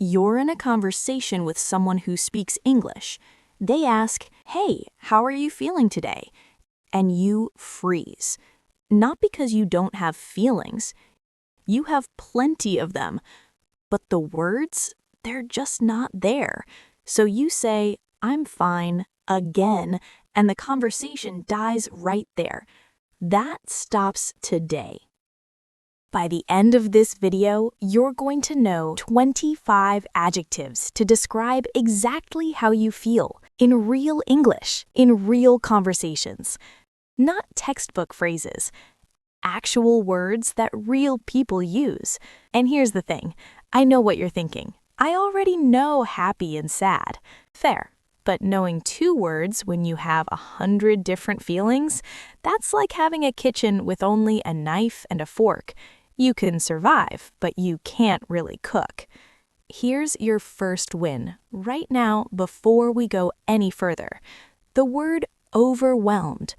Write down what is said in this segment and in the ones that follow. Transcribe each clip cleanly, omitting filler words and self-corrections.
You're in a conversation with someone who speaks English. They ask, "Hey, how are you feeling today?" And you freeze. Not because you don't have feelings. You have plenty of them. But the words, they're just not there. So you say, "I'm fine," again, and the conversation dies right there. That stops today. By the end of this video, you're going to know 25 adjectives to describe exactly how you feel in real English, in real conversations. Not textbook phrases, actual words that real people use. And here's the thing, I know what you're thinking. I already know happy and sad. Fair. But knowing 2 words when you have 100 different feelings, that's like having a kitchen with only a knife and a fork. You can survive, but you can't really cook. Here's your first win, right now before we go any further. The word overwhelmed.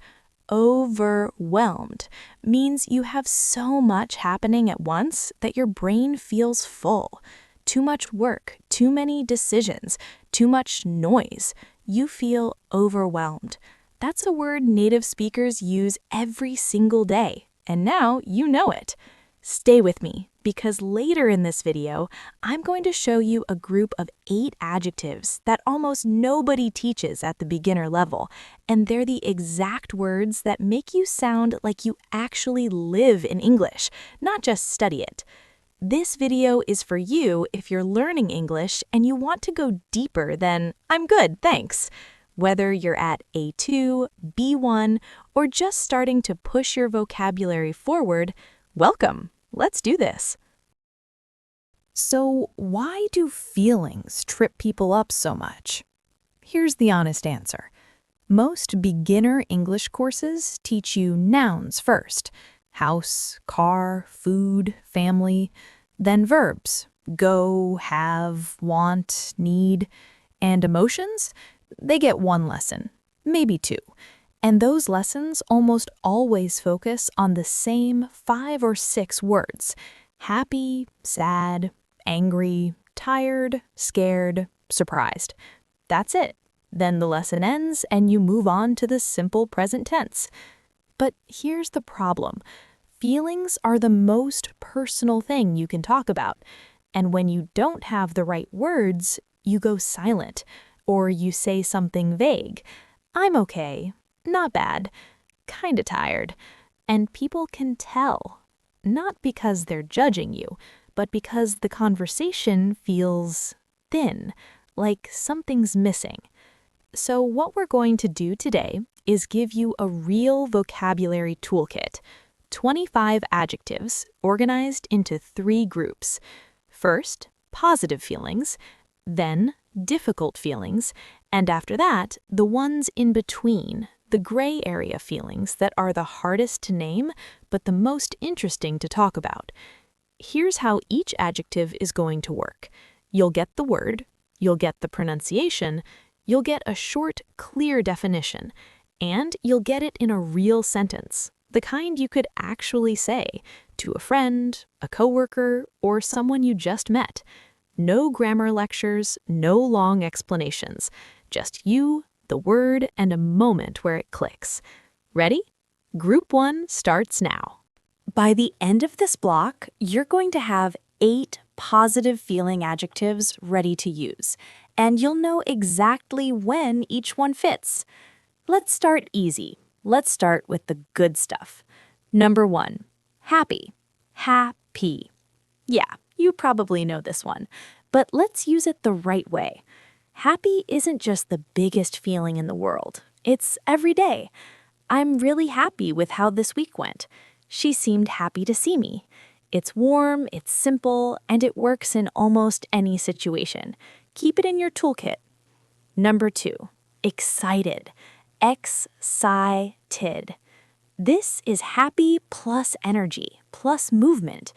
Overwhelmed means you have so much happening at once that your brain feels full. Too much work, too many decisions, too much noise. You feel overwhelmed. That's a word native speakers use every single day, and now you know it. Stay with me, because later in this video, I'm going to show you a group of 8 adjectives that almost nobody teaches at the beginner level, and they're the exact words that make you sound like you actually live in English, not just study it. This video is for you if you're learning English and you want to go deeper than, "I'm good, thanks." Whether you're at A2, B1, or just starting to push your vocabulary forward, welcome. Let's do this. So, why do feelings trip people up so much? Here's the honest answer. Most beginner English courses teach you nouns first. House, car, food, family. Then verbs. Go, have, want, need. And emotions? They get 1 lesson, maybe 2. And those lessons almost always focus on the same 5 or 6 words. Happy, sad, angry, tired, scared, surprised. That's it. Then the lesson ends and you move on to the simple present tense. But here's the problem. Feelings are the most personal thing you can talk about. And when you don't have the right words, you go silent, or you say something vague. "I'm okay, not bad, kinda tired." And people can tell, not because they're judging you, but because the conversation feels thin, like something's missing. So what we're going to do today is give you a real vocabulary toolkit. 25 adjectives organized into 3 groups. First, positive feelings, then difficult feelings, and after that, the ones in between, the gray area feelings that are the hardest to name, but the most interesting to talk about. Here's how each adjective is going to work. You'll get the word, you'll get the pronunciation, you'll get a short, clear definition, and you'll get it in a real sentence. The kind you could actually say to a friend, a coworker, or someone you just met. No grammar lectures, no long explanations. Just you, the word, and a moment where it clicks. Ready? Group 1 starts now. By the end of this block, you're going to have 8 positive feeling adjectives ready to use, and you'll know exactly when each one fits. Let's start easy. Let's start with the good stuff. Number 1, happy. Happy. Yeah, you probably know this one, but let's use it the right way. Happy isn't just the biggest feeling in the world. It's every day. "I'm really happy with how this week went. She seemed happy to see me." It's warm, it's simple, and it works in almost any situation. Keep it in your toolkit. Number 2, excited. Excited. This is happy plus energy, plus movement.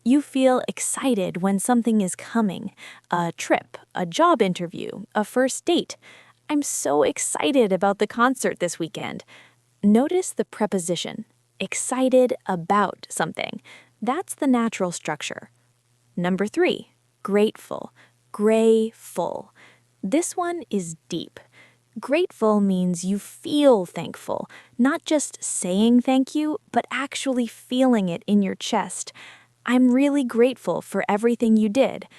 You feel excited when something is coming, a trip, a job interview, a first date. "I'm so excited about the concert this weekend." Notice the preposition, excited about something. That's the natural structure. Number 3, grateful. Grateful. This one is deep. Grateful means you feel thankful, not just saying thank you, but actually feeling it in your chest. I'm really grateful for everything you did.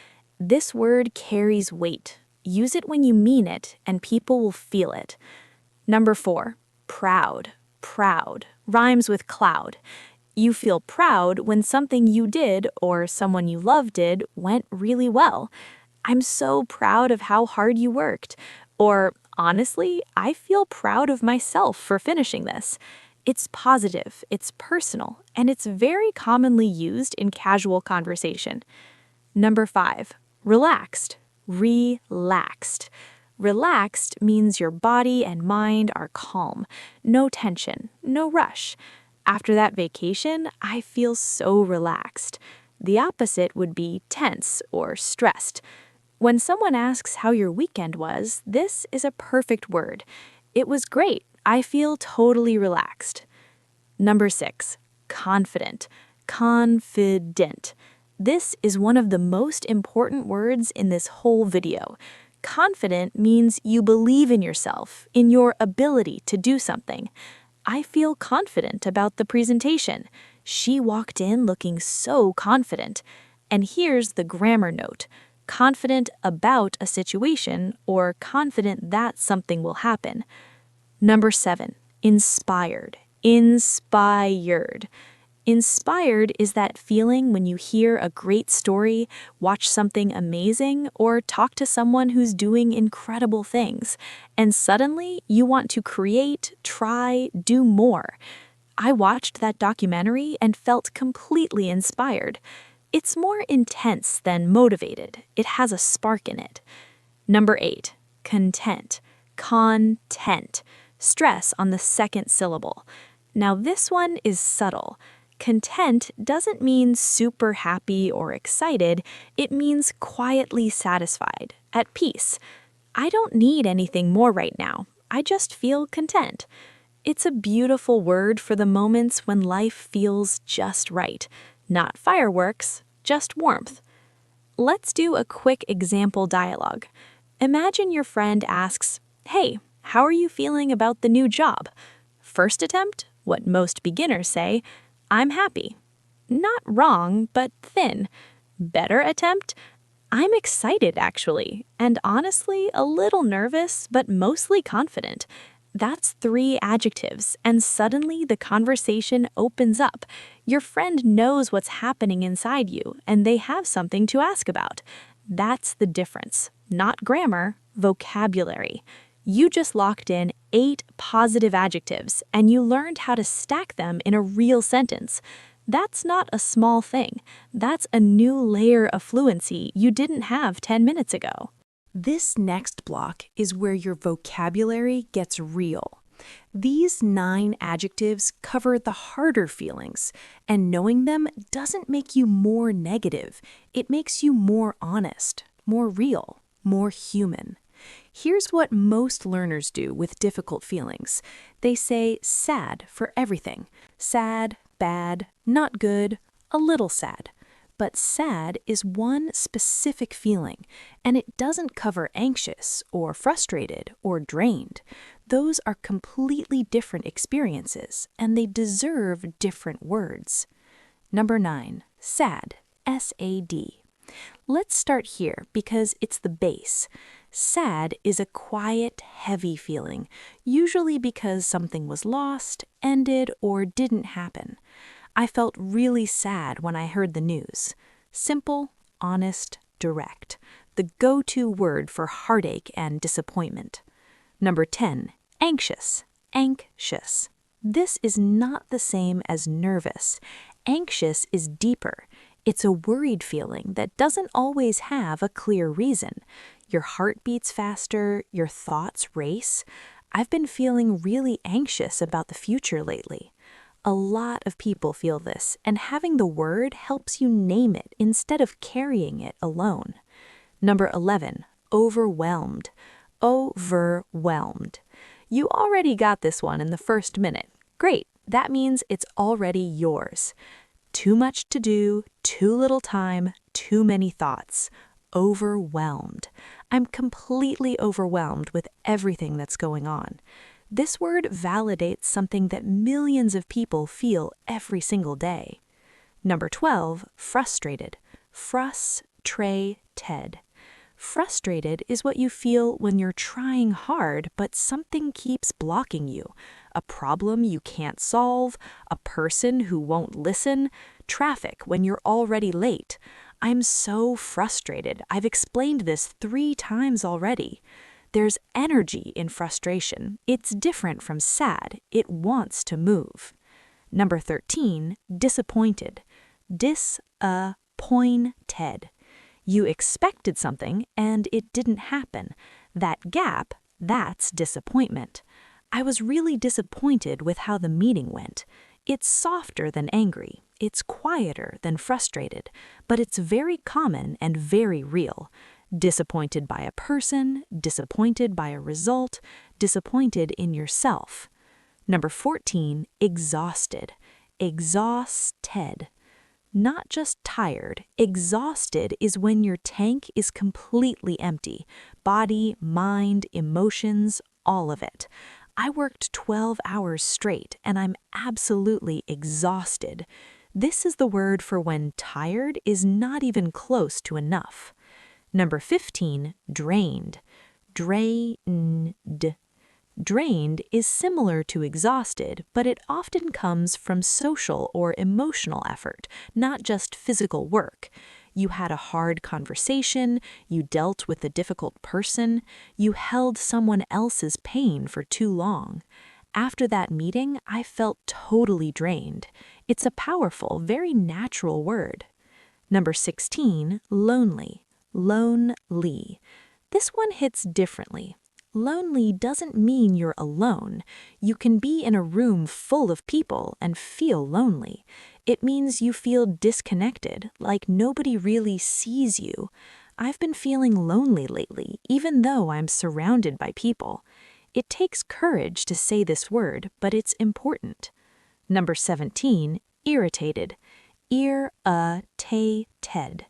This word carries weight. Use it when you mean it, and people will feel it. Number 4, proud. Proud rhymes with cloud. You feel proud when something you did or someone you love did went really well. I'm so proud of how hard you worked. Or, honestly, I feel proud of myself for finishing this. It's positive, it's personal, and it's very commonly used in casual conversation. Number 5, relaxed. Relaxed. Relaxed means your body and mind are calm. No tension, no rush. After that vacation, I feel so relaxed. The opposite would be tense or stressed. When someone asks how your weekend was, this is a perfect word. It was great. I feel totally relaxed. Number 6, confident. Confident. This is one of the most important words in this whole video. Confident means you believe in yourself, in your ability to do something. I feel confident about the presentation. She walked in looking so confident. And here's the grammar note. Confident about a situation or confident that something will happen. Number 7, inspired. Inspired. Inspired is that feeling when you hear a great story, watch something amazing, or talk to someone who's doing incredible things, and suddenly you want to create, try, do more. I watched that documentary and felt completely inspired. It's more intense than motivated. It has a spark in it. Number 8, content. Content. Stress on the second syllable. Now this one is subtle. Content doesn't mean super happy or excited, it means quietly satisfied, at peace. I don't need anything more right now. I just feel content. It's a beautiful word for the moments when life feels just right. Not fireworks, just warmth. Let's do a quick example dialogue. Imagine your friend asks, "Hey, how are you feeling about the new job?" First attempt, what most beginners say, "I'm happy." Not wrong, but thin. Better attempt, "I'm excited actually, and honestly a little nervous, but mostly confident." That's 3 adjectives, and suddenly the conversation opens up. Your friend knows what's happening inside you, and they have something to ask about. That's the difference. Not grammar, vocabulary. You just locked in 8 positive adjectives, and you learned how to stack them in a real sentence. That's not a small thing. That's a new layer of fluency you didn't have 10 minutes ago. This next block is where your vocabulary gets real. These 9 adjectives cover the harder feelings, and knowing them doesn't make you more negative. It makes you more honest, more real, more human. Here's what most learners do with difficult feelings. They say sad for everything. Sad, bad, not good, a little sad. But sad is one specific feeling, and it doesn't cover anxious or frustrated or drained. Those are completely different experiences, and they deserve different words. Number 9, sad, S-A-D. Let's start here because it's the base. Sad is a quiet, heavy feeling, usually because something was lost, ended, or didn't happen. I felt really sad when I heard the news. Simple, honest, direct. The go-to word for heartache and disappointment. Number 10, anxious, anxious. This is not the same as nervous. Anxious is deeper. It's a worried feeling that doesn't always have a clear reason. Your heart beats faster, your thoughts race. I've been feeling really anxious about the future lately. A lot of people feel this, and having the word helps you name it instead of carrying it alone. Number 11, overwhelmed. Overwhelmed. You already got this one in the first minute. Great, that means it's already yours. Too much to do, too little time, too many thoughts. overwhelmed. I'm completely overwhelmed with everything that's going on. This word validates something that millions of people feel every single day. Number 12, frustrated. Frustrated. Frustrated is what you feel when you're trying hard, but something keeps blocking you. A problem you can't solve, a person who won't listen, traffic when you're already late. I'm so frustrated. I've explained this 3 times already. There's energy in frustration. It's different from sad. It wants to move. Number 13, disappointed. Disappointed. You expected something and it didn't happen. That gap, that's disappointment. I was really disappointed with how the meeting went. It's softer than angry. It's quieter than frustrated, but it's very common and very real. Disappointed by a person, disappointed by a result, disappointed in yourself. Number 14, exhausted. Exhausted. Not just tired. Exhausted is when your tank is completely empty. Body, mind, emotions, all of it. I worked 12 hours straight and I'm absolutely exhausted. This is the word for when tired is not even close to enough. Number 15, drained. Drained. Drained is similar to exhausted, but it often comes from social or emotional effort, not just physical work. You had a hard conversation, you dealt with a difficult person, you held someone else's pain for too long. After that meeting, I felt totally drained. It's a powerful, very natural word. Number 16, lonely. Lonely. This one hits differently. Lonely doesn't mean you're alone. You can be in a room full of people and feel lonely. It means you feel disconnected, like nobody really sees you. I've been feeling lonely lately, even though I'm surrounded by people. It takes courage to say this word, but it's important. Number 17, irritated. Irritated.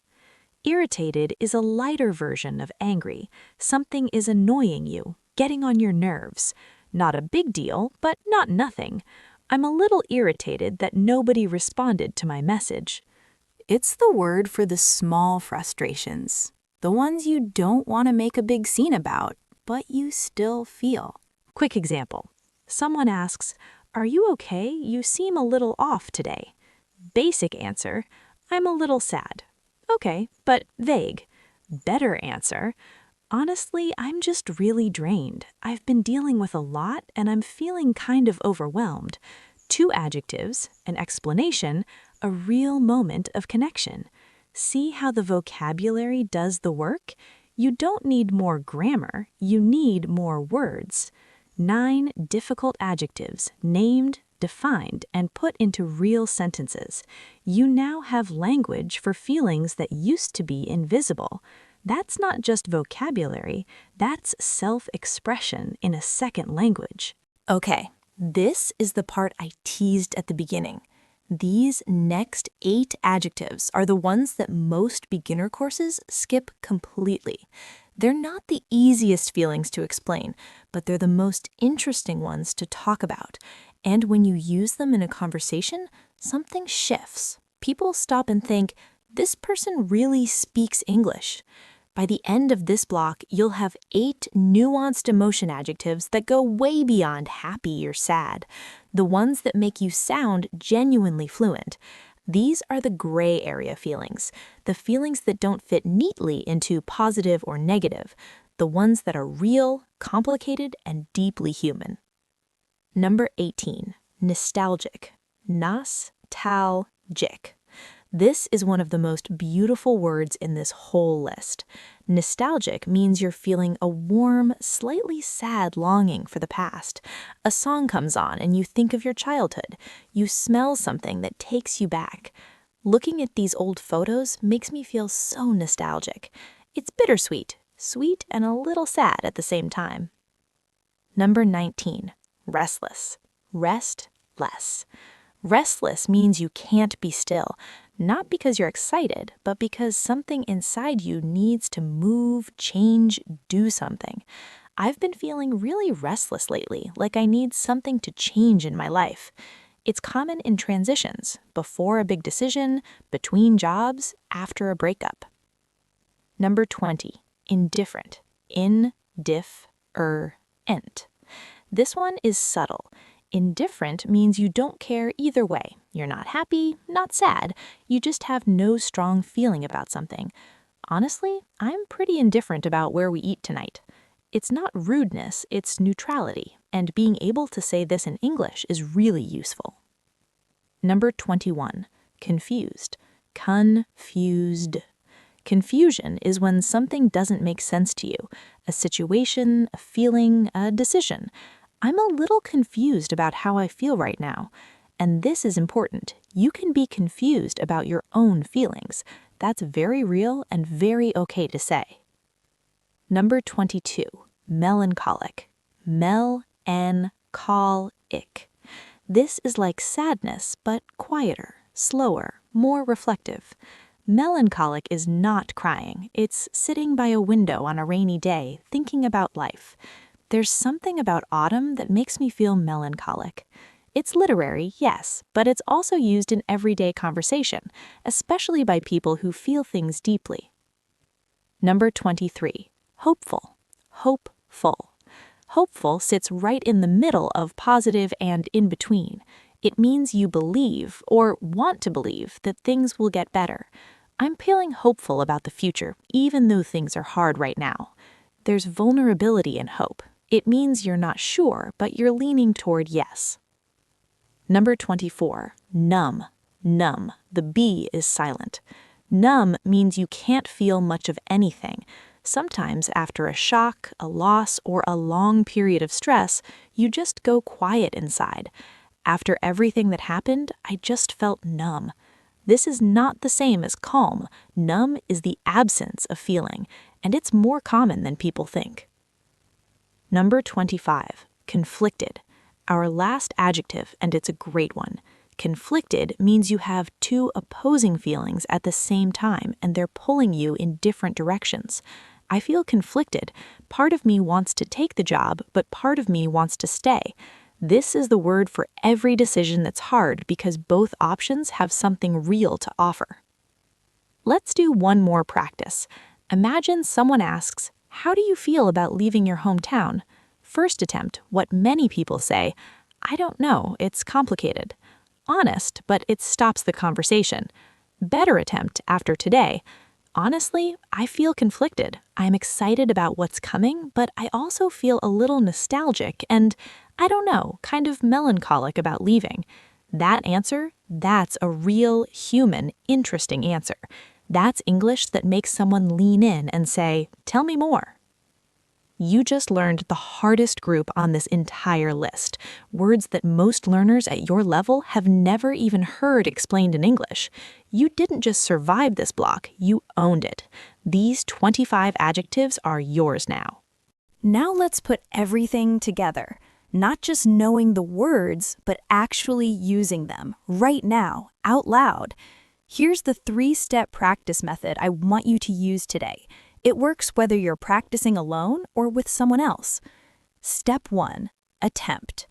Irritated is a lighter version of angry. Something is annoying you, getting on your nerves. Not a big deal, but not nothing. I'm a little irritated that nobody responded to my message. It's the word for the small frustrations, the ones you don't want to make a big scene about, but you still feel. Quick example. Someone asks, "Are you okay? You seem a little off today." Basic answer, "I'm a little sad." Okay, but vague. Better answer, "Honestly, I'm just really drained. I've been dealing with a lot and I'm feeling kind of overwhelmed." 2 adjectives, an explanation, a real moment of connection. See how the vocabulary does the work? You don't need more grammar, you need more words. 9 difficult adjectives, named, defined, and put into real sentences. You now have language for feelings that used to be invisible. That's not just vocabulary, that's self-expression in a second language. Okay, this is the part I teased at the beginning. These next 8 adjectives are the ones that most beginner courses skip completely. They're not the easiest feelings to explain, but they're the most interesting ones to talk about. And when you use them in a conversation, something shifts. People stop and think, this person really speaks English. By the end of this block, you'll have 8 nuanced emotion adjectives that go way beyond happy or sad, the ones that make you sound genuinely fluent. These are the gray area feelings, the feelings that don't fit neatly into positive or negative, the ones that are real, complicated, and deeply human. Number 18, nostalgic. Nostalgic. This is one of the most beautiful words in this whole list. Nostalgic means you're feeling a warm, slightly sad longing for the past. A song comes on and you think of your childhood. You smell something that takes you back. Looking at these old photos makes me feel so nostalgic. It's bittersweet, sweet and a little sad at the same time. Number 19, restless. Restless. Restless means you can't be still, not because you're excited, but because something inside you needs to move, change, do something. I've been feeling really restless lately, like I need something to change in my life. It's common in transitions, before a big decision, between jobs, after a breakup. Number 20, indifferent. In, diff, ent. This one is subtle. Indifferent means you don't care either way. You're not happy, not sad. You just have no strong feeling about something. Honestly, I'm pretty indifferent about where we eat tonight. It's not rudeness, it's neutrality, and being able to say this in English is really useful. Number 21, confused. Confused. Confusion is when something doesn't make sense to you, a situation, a feeling, a decision. I'm a little confused about how I feel right now. And this is important. You can be confused about your own feelings. That's very real and very okay to say. Number 22, melancholic. Mel-an-col-ic. This is like sadness, but quieter, slower, more reflective. Melancholic is not crying. It's sitting by a window on a rainy day, thinking about life. There's something about autumn that makes me feel melancholic. It's literary, yes, but it's also used in everyday conversation, especially by people who feel things deeply. Number 23, hopeful. Hopeful. Hopeful sits right in the middle of positive and in between. It means you believe, or want to believe, that things will get better. I'm feeling hopeful about the future, even though things are hard right now. There's vulnerability in hope. It means you're not sure, but you're leaning toward yes. Number 24, numb. Numb. The B is silent. Numb means you can't feel much of anything. Sometimes after a shock, a loss, or a long period of stress, you just go quiet inside. After everything that happened, I just felt numb. This is not the same as calm. Numb is the absence of feeling, and it's more common than people think. Number 25, conflicted. Our last adjective, and it's a great one. Conflicted means you have two opposing feelings at the same time, and they're pulling you in different directions. I feel conflicted. Part of me wants to take the job, but part of me wants to stay. This is the word for every decision that's hard because both options have something real to offer. Let's do one more practice. Imagine someone asks, "How do you feel about leaving your hometown?" First attempt, what many people say, "I don't know, it's complicated." Honest, but it stops the conversation. Better attempt after today. Honestly, I feel conflicted. I'm excited about what's coming, but I also feel a little nostalgic and, I don't know, kind of melancholic about leaving. That answer, that's a real, human, interesting answer. That's English that makes someone lean in and say, "Tell me more." You just learned the hardest group on this entire list, words that most learners at your level have never even heard explained in English. You didn't just survive this block, you owned it. These 25 adjectives are yours now. Now let's put everything together, not just knowing the words, but actually using them, right now, out loud. Here's the 3-step practice method I want you to use today. It works whether you're practicing alone or with someone else. Step 1, attempt.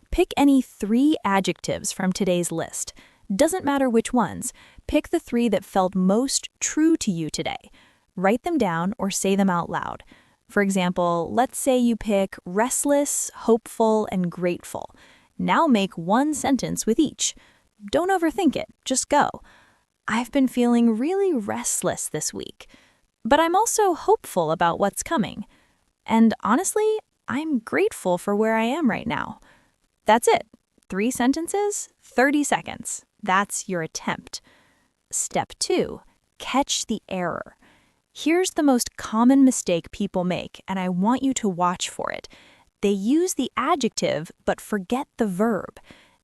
Pick any 3 adjectives from today's list. Doesn't matter which ones. Pick the 3 that felt most true to you today. Write them down or say them out loud. For example, let's say you pick restless, hopeful, and grateful. Now make one sentence with each. Don't overthink it, just go. I've been feeling really restless this week. But I'm also hopeful about what's coming. And honestly, I'm grateful for where I am right now. That's it. 3 sentences, 30 seconds. That's your attempt. Step 2, catch the error. Here's the most common mistake people make, and I want you to watch for it. They use the adjective, but forget the verb.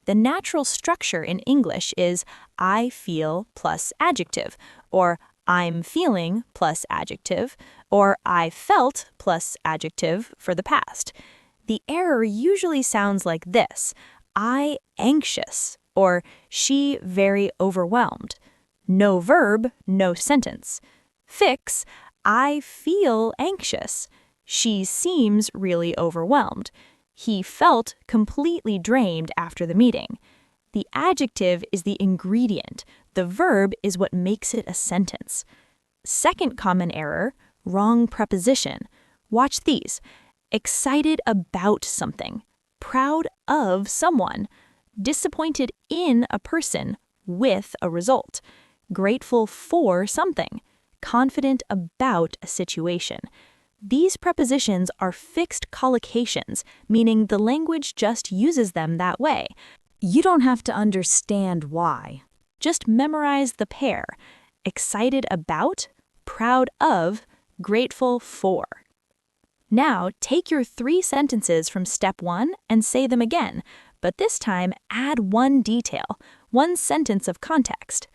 The natural structure in English is I feel plus adjective, or I'm feeling plus adjective, or I felt plus adjective for the past. The error usually sounds like this: I anxious, or she very overwhelmed. No verb, no sentence. Fix, I feel anxious. She seems really overwhelmed. He felt completely drained after the meeting. The adjective is the ingredient. The verb is what makes it a sentence. Second common error, wrong preposition. Watch these. Excited about something. Proud of someone. Disappointed in a person with a result. Grateful for something. Confident about a situation. These prepositions are fixed collocations, meaning the language just uses them that way. You don't have to understand why. Just memorize the pair. Excited about, proud of, grateful for. Now, take your 3 sentences from step 1 and say them again, but this time add one detail, one sentence of context.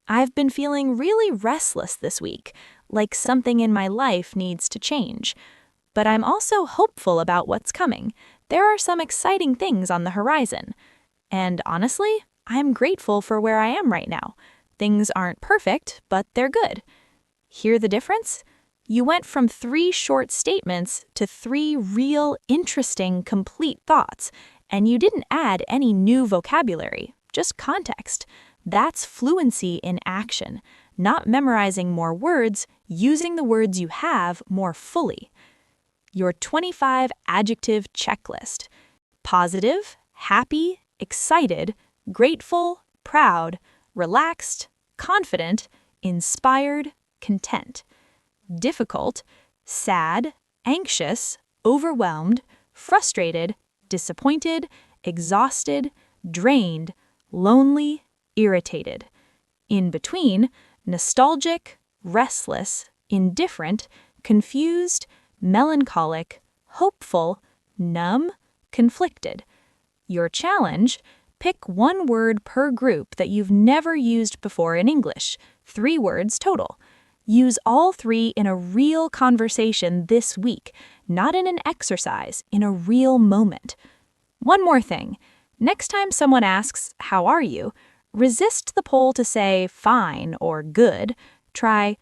I've been feeling really restless this week, like something in my life needs to change. But I'm also hopeful about what's coming. There are some exciting things on the horizon. And honestly, I'm grateful for where I am right now. Things aren't perfect, but they're good. Hear the difference? You went from 3 short statements to 3 real, interesting, complete thoughts, and you didn't add any new vocabulary, just context. That's fluency in action, not memorizing more words, using the words you have more fully. Your 25 adjective checklist. Positive, happy, excited, grateful, proud, relaxed, confident, inspired, content. Difficult, sad, anxious, overwhelmed, frustrated, disappointed, exhausted, drained, lonely, irritated. In between, nostalgic, restless, indifferent, confused, melancholic, hopeful, numb, conflicted. Your challenge, pick 1 word per group that you've never used before in English, 3 words total. Use all 3 in a real conversation this week, not in an exercise, in a real moment. One more thing. Next time someone asks, "How are you?" resist the poll to say fine or good. Try,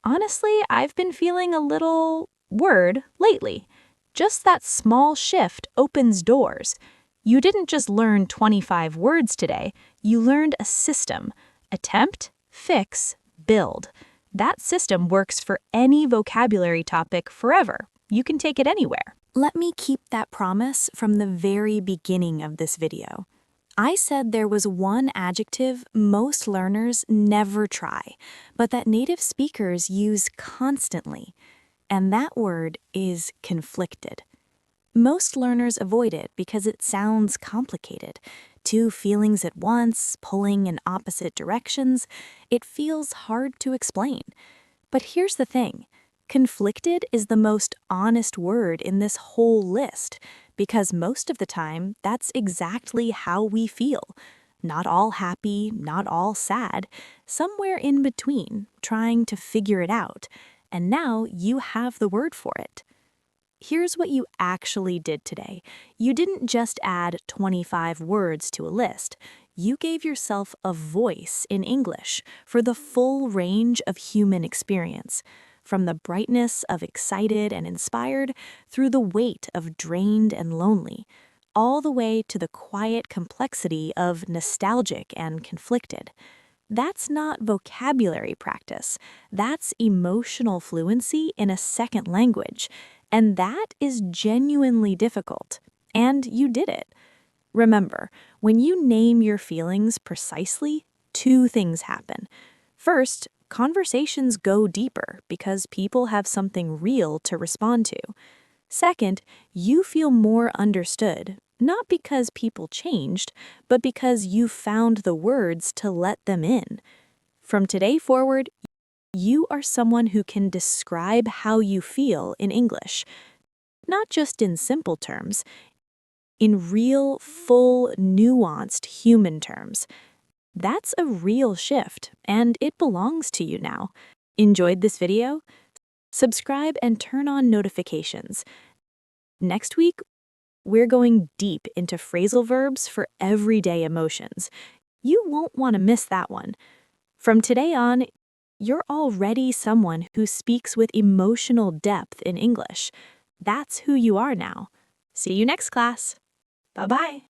honestly, I've been feeling a little word lately. Just that small shift opens doors. You didn't just learn 25 words today, you learned a system. Attempt, fix, build. That system works for any vocabulary topic forever. You can take it anywhere. Let me keep that promise from the very beginning of this video. I said there was one adjective most learners never try, but that native speakers use constantly, and that word is conflicted. Most learners avoid it because it sounds complicated. 2 feelings at once, pulling in opposite directions. It feels hard to explain. But here's the thing. Conflicted is the most honest word in this whole list, because most of the time, that's exactly how we feel. Not all happy, not all sad, somewhere in between, trying to figure it out. And now you have the word for it. Here's what you actually did today. You didn't just add 25 words to a list. You gave yourself a voice in English for the full range of human experience. From the brightness of excited and inspired, through the weight of drained and lonely, all the way to the quiet complexity of nostalgic and conflicted. That's not vocabulary practice. That's emotional fluency in a second language. And that is genuinely difficult. And you did it. Remember, when you name your feelings precisely, 2 things happen. First, conversations go deeper because people have something real to respond to. Second, you feel more understood, not because people changed, but because you found the words to let them in. From today forward, you are someone who can describe how you feel in English, not just in simple terms, in real, full, nuanced human terms. That's a real shift, and it belongs to you now. Enjoyed this video? Subscribe and turn on notifications. Next week, we're going deep into phrasal verbs for everyday emotions. You won't want to miss that one. From today on, you're already someone who speaks with emotional depth in English. That's who you are now. See you next class. Bye-bye.